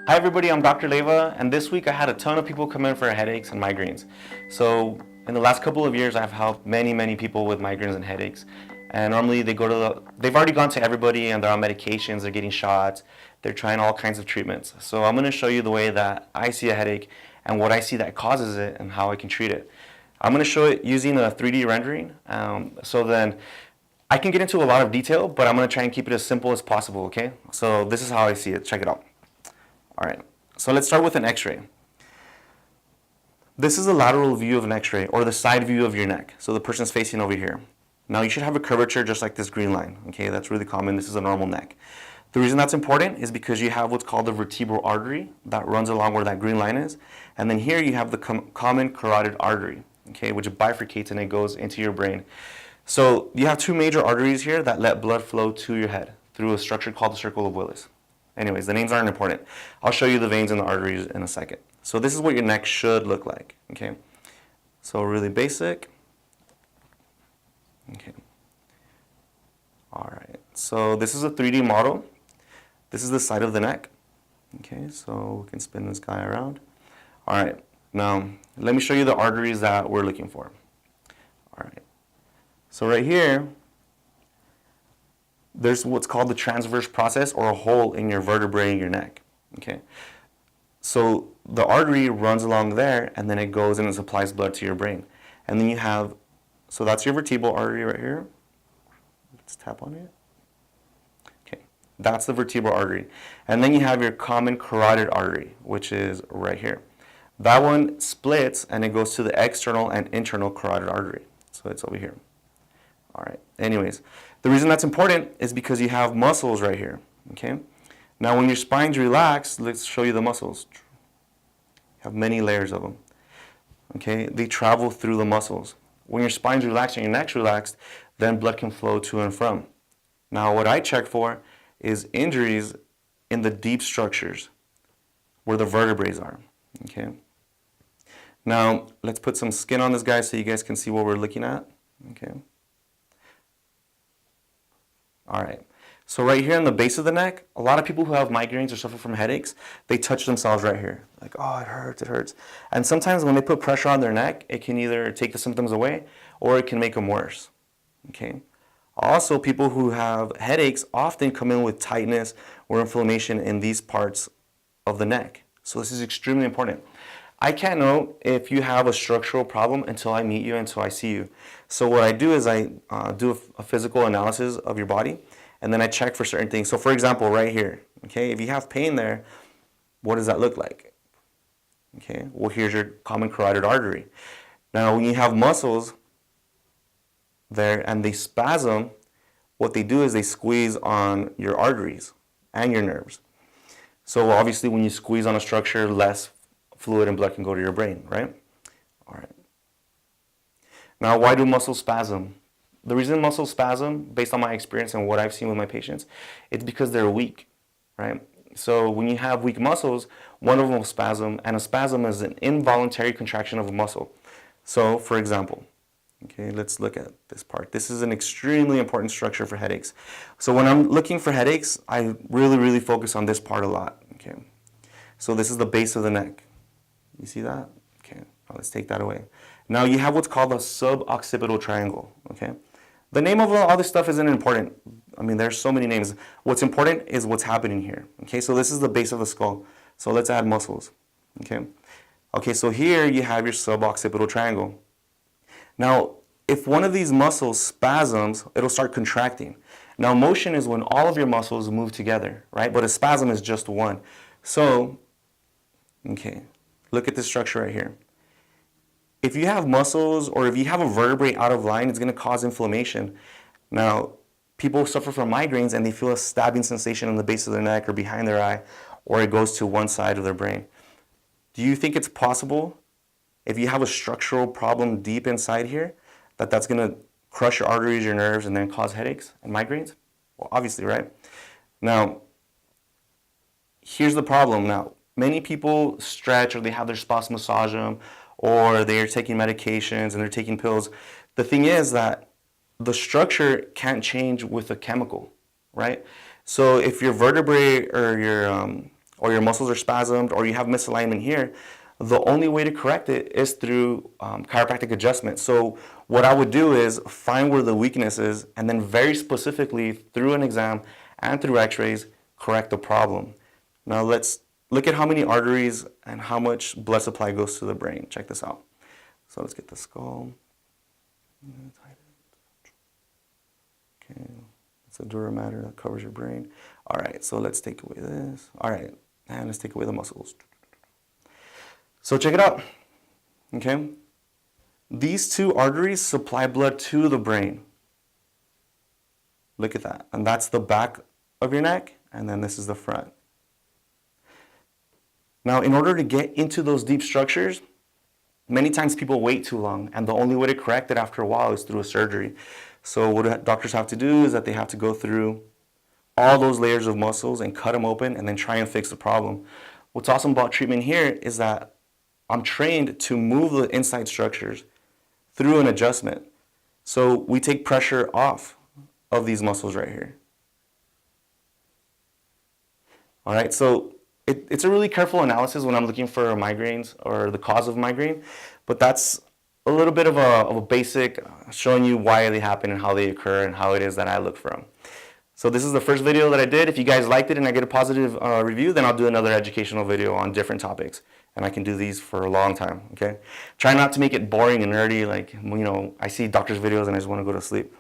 Hi everybody, I'm Dr. Leyva, and this week I had a ton of people come in for headaches and migraines. So in the last couple of years, I've helped many people with migraines and headaches. And normally they've already gone to everybody and they're on medications, they're getting shots, they're trying all kinds of treatments. So I'm gonna show you the way that I see a headache and what I see that causes it and how I can treat it. I'm gonna show it using a 3D rendering. So then I can get into a lot of detail, but I'm gonna try and keep it as simple as possible, okay? So this is how I see it, check it out. All right, so let's start with an x-ray. This is a lateral view of an x-ray, or the side view of your neck. So the person's facing over here. Now you should have a curvature just like this green line, okay? That's really common, this is a normal neck. The reason that's important is because you have what's called the vertebral artery that runs along where that green line is. And then here you have the common carotid artery, okay, which bifurcates and it goes into your brain. So you have two major arteries here that let blood flow to your head through a structure called the circle of Willis. Anyways, the names aren't important. I'll show you the veins and the arteries in a second. So this is what your neck should look like, okay? So really basic. Okay. All right, so this is a 3D model. This is the side of the neck. Okay, so we can spin this guy around. All right, now let me show you the arteries that we're looking for. All right, so right here, there's what's called the transverse process, or a hole in your vertebrae in your neck, okay? So the artery runs along there and then it goes and it supplies blood to your brain. And then you have, so that's your vertebral artery right here. Let's tap on it. Okay, that's the vertebral artery. And then you have your common carotid artery, which is right here. That one splits and it goes to the external and internal carotid artery. So it's over here. All right, anyways, the reason that's important is because you have muscles right here, okay? Now when your spine's relaxed, let's show you the muscles. You have many layers of them, okay? They travel through the muscles. When your spine's relaxed and your neck's relaxed, then blood can flow to and from. Now what I check for is injuries in the deep structures where the vertebrae are, okay? Now let's put some skin on this guy so you guys can see what we're looking at, okay? All right, so right here on the base of the neck, a lot of people who have migraines or suffer from headaches, they touch themselves right here. Like, oh, it hurts, it hurts. And sometimes when they put pressure on their neck, it can either take the symptoms away or it can make them worse, okay? Also, people who have headaches often come in with tightness or inflammation in these parts of the neck. So this is extremely important. I can't know if you have a structural problem until I meet you, until I see you. So what I do is I do a physical analysis of your body, and then I check for certain things. So for example, right here, okay, if you have pain there, what does that look like? Okay, well here's your common carotid artery. Now when you have muscles there and they spasm, what they do is they squeeze on your arteries and your nerves. So obviously when you squeeze on a structure, less fluid and blood can go to your brain, right? All right. Now, why do muscles spasm? The reason muscles spasm, based on my experience and what I've seen with my patients, it's because they're weak, right? So when you have weak muscles, one of them will spasm, and a spasm is an involuntary contraction of a muscle. So, for example, okay, let's look at this part. This is an extremely important structure for headaches. So when I'm looking for headaches, I really focus on this part a lot, okay? So this is the base of the neck. You see that? Okay, now let's take that away. Now you have what's called a suboccipital triangle, okay? The name of all this stuff isn't important. I mean, there's so many names. What's important is what's happening here, okay? So this is the base of the skull. So let's add muscles, okay? Okay, so here you have your suboccipital triangle. Now, if one of these muscles spasms, it'll start contracting. Now, motion is when all of your muscles move together, right? But a spasm is just one. So, okay. Look at this structure right here. If you have muscles or if you have a vertebrae out of line, it's going to cause inflammation. Now, people suffer from migraines and they feel a stabbing sensation on the base of their neck or behind their eye, or it goes to one side of their brain. Do you think it's possible, if you have a structural problem deep inside here, that that's going to crush your arteries, your nerves, and then cause headaches and migraines? Well, obviously, right? Now, here's the problem now. Many people stretch or they have their spouse massage them or they're taking medications and they're taking pills. The thing is that the structure can't change with a chemical, right? So if your vertebrae or your or your muscles are spasmed, or you have misalignment here, the only way to correct it is through chiropractic adjustment. So what I would do is find where the weakness is, and then very specifically through an exam and through x-rays, correct the problem. Now let's look at how many arteries and how much blood supply goes to the brain. Check this out. So let's get the skull. Okay, it's a dura mater that covers your brain. All right, so let's take away this. All right, and let's take away the muscles. So check it out, okay? These two arteries supply blood to the brain. Look at that. And that's the back of your neck, and then this is the front. Now, in order to get into those deep structures, many times people wait too long, and the only way to correct it after a while is through a surgery. So what doctors have to do is that they have to go through all those layers of muscles and cut them open and then try and fix the problem. What's awesome about treatment here is that I'm trained to move the inside structures through an adjustment. So we take pressure off of these muscles right here. All right, so it's a really careful analysis when I'm looking for migraines or the cause of migraine, but that's a little bit of a basic showing you why they happen and how they occur and how it is that I look for them. So this is the first video that I did. If you guys liked it and I get a positive review, then I'll do another educational video on different topics. And I can do these for a long time, okay? Try not to make it boring and nerdy, like, you know, I see doctors' videos and I just want to go to sleep.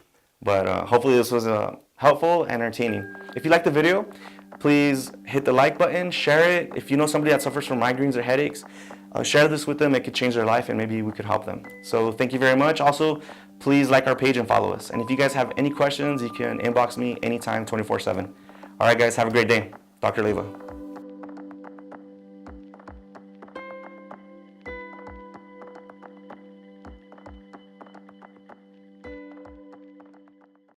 But hopefully this was helpful and entertaining. If you liked the video, please hit the like button, share it. If you know somebody that suffers from migraines or headaches, share this with them. It could change their life and maybe we could help them. So thank you very much. Also, please like our page and follow us. And if you guys have any questions, you can inbox me anytime, 24/7. All right, guys, have a great day. Dr. Leyva.